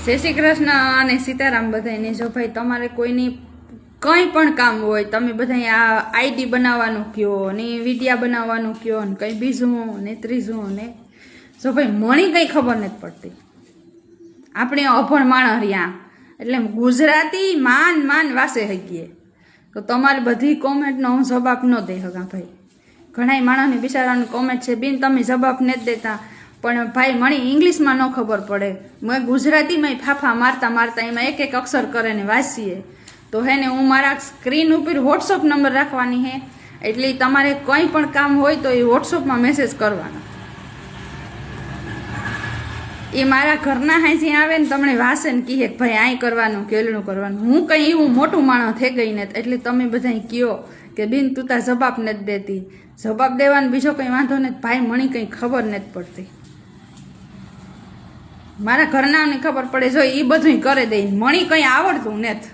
જય શ્રી કૃષ્ણ અને સીતારામ બધાને। જો ભાઈ તમારે કોઈની કંઈ પણ કામ હોય, તમે બધા આ આઈડી બનાવવાનું કયો ને વિડિયા બનાવવાનું કયો ને કંઈ બીજું ને ત્રીજું ને જો ભાઈ મણી કંઈ ખબર નથી પડતી। આપણે અભણ માણસ રહ્યા એટલે ગુજરાતી માન વાસે હકીએ તો તમારે બધી કોમેન્ટનો હું જવાબ ન દઈ શકા ભાઈ। ઘણા માણસની બિચારાની કોમેન્ટ છે બિન તમે જવાબ નથી દેતા, પણ ભાઈ મને ઇંગ્લિશમાં ન ખબર પડે, મેં ગુજરાતીમાં ફાફા મારતા એમાં એક એક અક્ષર કરે ને વાંચીએ તો હે ને હું મારા સ્ક્રીન ઉપર વોટ્સઅપ નંબર રાખવાની હે, એટલે તમારે કંઈ પણ કામ હોય તો એ વોટ્સઅપમાં મેસેજ કરવાનો। એ મારા ઘરના હાંસી આવે ને તમને વાસે ને કહે કે ભાઈ આઈ કરવાનું કેલનું કરવાનું। હું કંઈ એવું મોટું માણસ થઈ ગઈ ને એટલે તમે બધા કહો કે બેન તું તાર જવાબ નથી દેતી, જવાબ દેવાનો બીજો કંઈ વાંધો નથી ભાઈ, મને કંઈ ખબર નથી પડતી। મારા ઘરનાને ખબર પડે જો એ બધું કરે દે, મણી કંઈ આવડતું નથી।